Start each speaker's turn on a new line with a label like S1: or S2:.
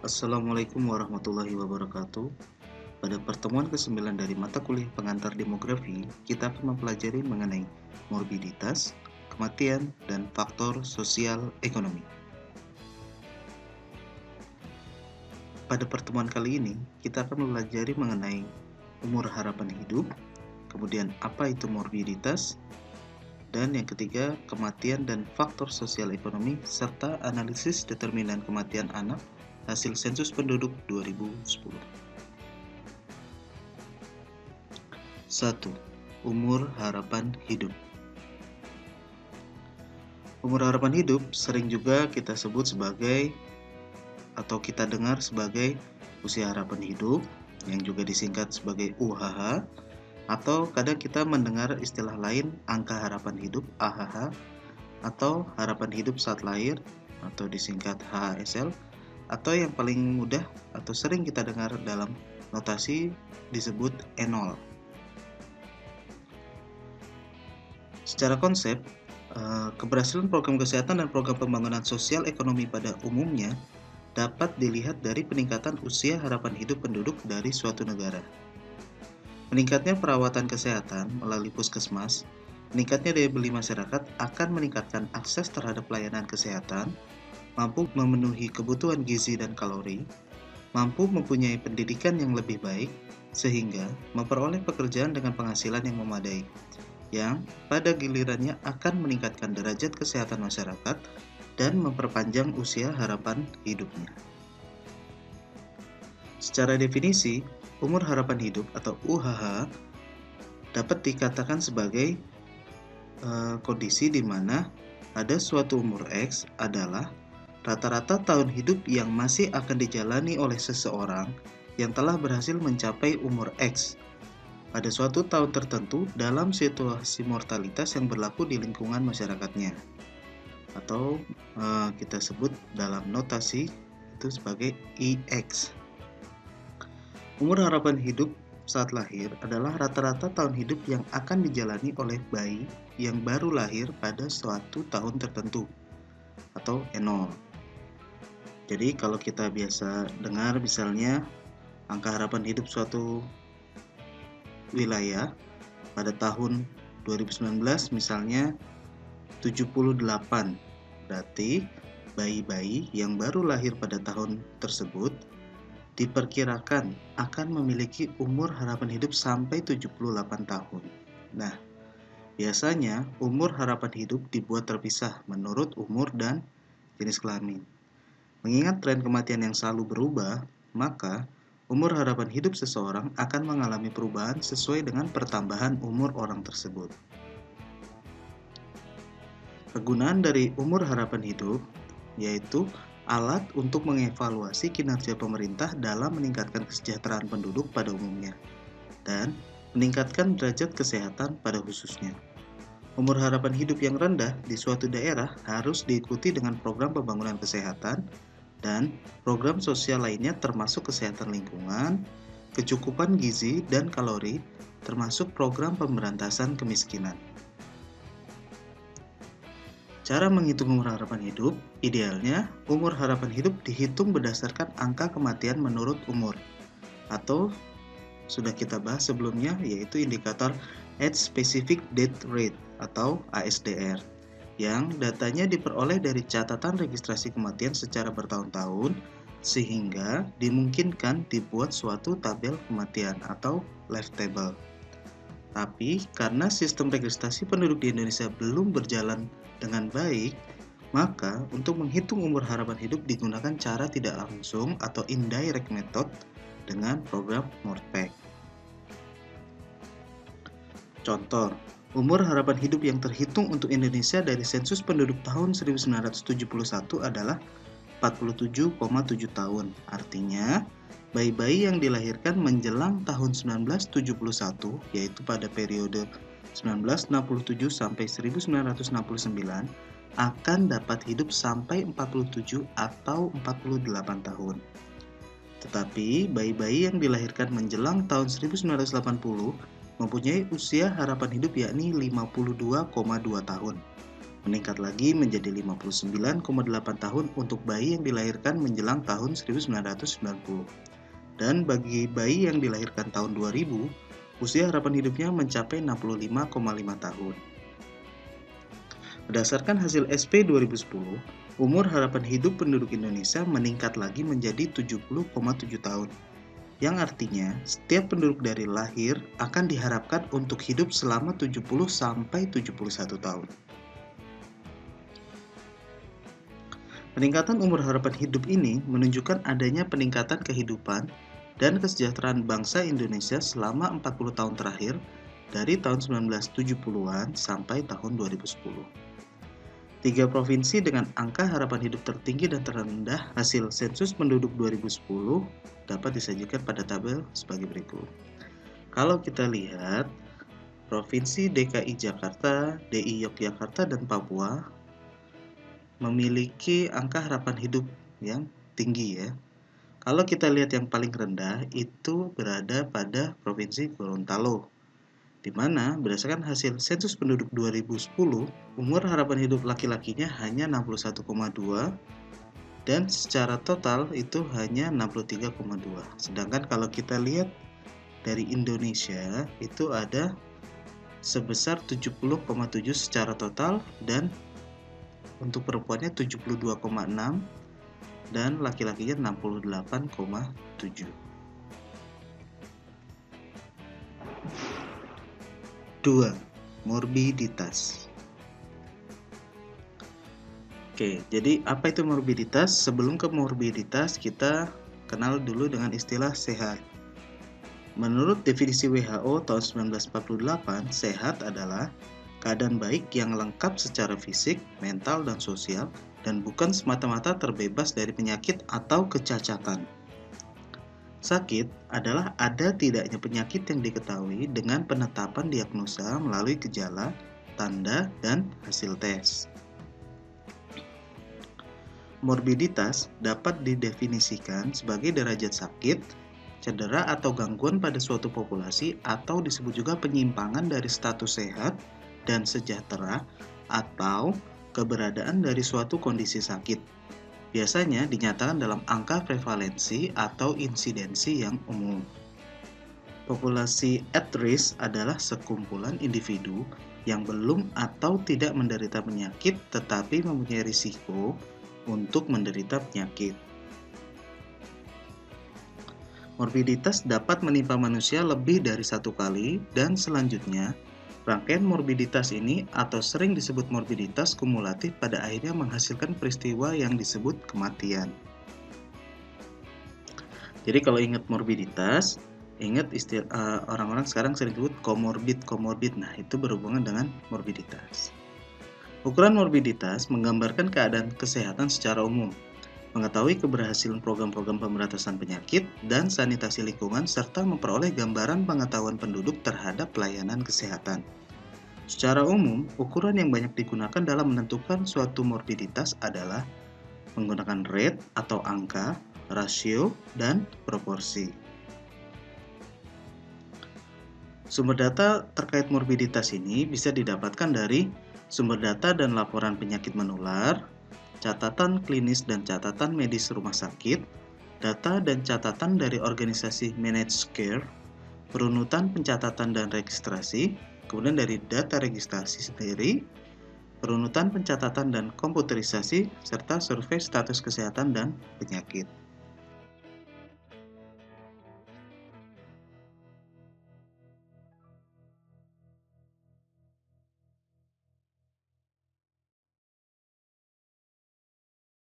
S1: Assalamualaikum warahmatullahi wabarakatuh. Pada pertemuan ke-9 dari mata kuliah pengantar demografi, kita akan mempelajari mengenai morbiditas, kematian, dan faktor sosial ekonomi. Pada pertemuan kali ini, kita akan mempelajari mengenai umur harapan hidup, kemudian apa itu morbiditas, dan yang ketiga, kematian dan faktor sosial ekonomi, serta analisis determinan kematian anak hasil sensus penduduk 2010. 1. Umur harapan hidup. Umur harapan hidup sering juga kita sebut sebagai atau kita dengar sebagai usia harapan hidup yang juga disingkat sebagai UHH, atau kadang kita mendengar istilah lain angka harapan hidup AHH, atau harapan hidup saat lahir atau disingkat HHSL, atau yang paling mudah atau sering kita dengar dalam notasi disebut E0. Secara konsep, keberhasilan program kesehatan dan program pembangunan sosial ekonomi pada umumnya dapat dilihat dari peningkatan usia harapan hidup penduduk dari suatu negara. Meningkatnya perawatan kesehatan melalui puskesmas, meningkatnya daya beli masyarakat akan meningkatkan akses terhadap pelayanan kesehatan, mampu memenuhi kebutuhan gizi dan kalori, mampu mempunyai pendidikan yang lebih baik, sehingga memperoleh pekerjaan dengan penghasilan yang memadai, yang pada gilirannya akan meningkatkan derajat kesehatan masyarakat dan memperpanjang usia harapan hidupnya. Secara definisi, umur harapan hidup atau UHH dapat dikatakan sebagai kondisi di mana ada suatu umur X adalah rata-rata tahun hidup yang masih akan dijalani oleh seseorang yang telah berhasil mencapai umur X pada suatu tahun tertentu dalam situasi mortalitas yang berlaku di lingkungan masyarakatnya, atau kita sebut dalam notasi itu sebagai IX. Umur harapan hidup saat lahir adalah rata-rata tahun hidup yang akan dijalani oleh bayi yang baru lahir pada suatu tahun tertentu, atau E0. Jadi kalau kita biasa dengar misalnya angka harapan hidup suatu wilayah pada tahun 2019 misalnya 78, berarti bayi-bayi yang baru lahir pada tahun tersebut diperkirakan akan memiliki umur harapan hidup sampai 78 tahun. Nah, biasanya umur harapan hidup dibuat terpisah menurut umur dan jenis kelamin. Mengingat tren kematian yang selalu berubah, maka umur harapan hidup seseorang akan mengalami perubahan sesuai dengan pertambahan umur orang tersebut. Kegunaan dari umur harapan hidup yaitu alat untuk mengevaluasi kinerja pemerintah dalam meningkatkan kesejahteraan penduduk pada umumnya dan meningkatkan derajat kesehatan pada khususnya. Umur harapan hidup yang rendah di suatu daerah harus diikuti dengan program pembangunan kesehatan dan program sosial lainnya termasuk kesehatan lingkungan, kecukupan gizi dan kalori, termasuk program pemberantasan kemiskinan. Cara menghitung umur harapan hidup, idealnya umur harapan hidup dihitung berdasarkan angka kematian menurut umur, atau sudah kita bahas sebelumnya yaitu indikator Age Specific Death Rate atau ASDR, yang datanya diperoleh dari catatan registrasi kematian secara bertahun-tahun sehingga dimungkinkan dibuat suatu tabel kematian atau life table. Tapi karena sistem registrasi penduduk di Indonesia belum berjalan dengan baik, maka untuk menghitung umur harapan hidup digunakan cara tidak langsung atau indirect method dengan program Morpec. Contoh, umur harapan hidup yang terhitung untuk Indonesia dari sensus penduduk tahun 1971 adalah 47,7 tahun. Artinya, bayi-bayi yang dilahirkan menjelang tahun 1971, yaitu pada periode 1967 sampai 1969, akan dapat hidup sampai 47 atau 48 tahun. Tetapi, bayi-bayi yang dilahirkan menjelang tahun 1980 mempunyai usia harapan hidup yakni 52,2 tahun. meningkat lagi menjadi 59,8 tahun untuk bayi yang dilahirkan menjelang tahun 1990. Dan bagi bayi yang dilahirkan tahun 2000, usia harapan hidupnya mencapai 65,5 tahun. Berdasarkan hasil SP 2010, umur harapan hidup penduduk Indonesia meningkat lagi menjadi 70,7 tahun. Yang artinya, setiap penduduk dari lahir akan diharapkan untuk hidup selama 70-71 tahun. Peningkatan umur harapan hidup ini menunjukkan adanya peningkatan kehidupan dan kesejahteraan bangsa Indonesia selama 40 tahun terakhir dari tahun 1970-an sampai tahun 2010. 3 provinsi dengan angka harapan hidup tertinggi dan terendah hasil sensus penduduk 2010 dapat disajikan pada tabel sebagai berikut. Kalau kita lihat, Provinsi DKI Jakarta, DI Yogyakarta, dan Papua memiliki angka harapan hidup yang tinggi ya. Kalau kita lihat yang paling rendah itu berada pada Provinsi Gorontalo, di mana berdasarkan hasil sensus penduduk 2010, umur harapan hidup laki-lakinya hanya 61,2 dan secara total itu hanya 63,2. Sedangkan kalau kita lihat dari Indonesia itu ada sebesar 70,7 secara total dan untuk perempuannya 72,6 dan laki-lakinya 68,7. 2. Morbiditas. Oke, jadi apa itu morbiditas? Sebelum ke morbiditas, kita kenal dulu dengan istilah sehat. Menurut definisi WHO tahun 1948, sehat adalah keadaan baik yang lengkap secara fisik, mental, dan sosial, dan bukan semata-mata terbebas dari penyakit atau kecacatan. Sakit adalah ada tidaknya penyakit yang diketahui dengan penetapan diagnosa melalui gejala, tanda, dan hasil tes. Morbiditas dapat didefinisikan sebagai derajat sakit, cedera atau gangguan pada suatu populasi atau disebut juga penyimpangan dari status sehat dan sejahtera atau keberadaan dari suatu kondisi sakit. Biasanya dinyatakan dalam angka prevalensi atau insidensi yang umum. Populasi at risk adalah sekumpulan individu yang belum atau tidak menderita penyakit tetapi mempunyai risiko untuk menderita penyakit. Morbiditas dapat menimpa manusia lebih dari satu kali dan selanjutnya rangkaian morbiditas ini atau sering disebut morbiditas kumulatif pada akhirnya menghasilkan peristiwa yang disebut kematian. Jadi kalau ingat morbiditas, ingat istilah orang-orang sekarang sering disebut komorbid. Nah, itu berhubungan dengan morbiditas. Ukuran morbiditas menggambarkan keadaan kesehatan secara umum, mengetahui keberhasilan program-program pemberantasan penyakit dan sanitasi lingkungan, serta memperoleh gambaran pengetahuan penduduk terhadap pelayanan kesehatan. Secara umum, ukuran yang banyak digunakan dalam menentukan suatu morbiditas adalah menggunakan rate atau angka, rasio, dan proporsi. Sumber data terkait morbiditas ini bisa didapatkan dari sumber data dan laporan penyakit menular, catatan klinis dan catatan medis rumah sakit, data dan catatan dari organisasi managed care, perunutan pencatatan dan registrasi, kemudian dari data registrasi sendiri, perunutan pencatatan dan komputerisasi, serta survei status kesehatan dan penyakit.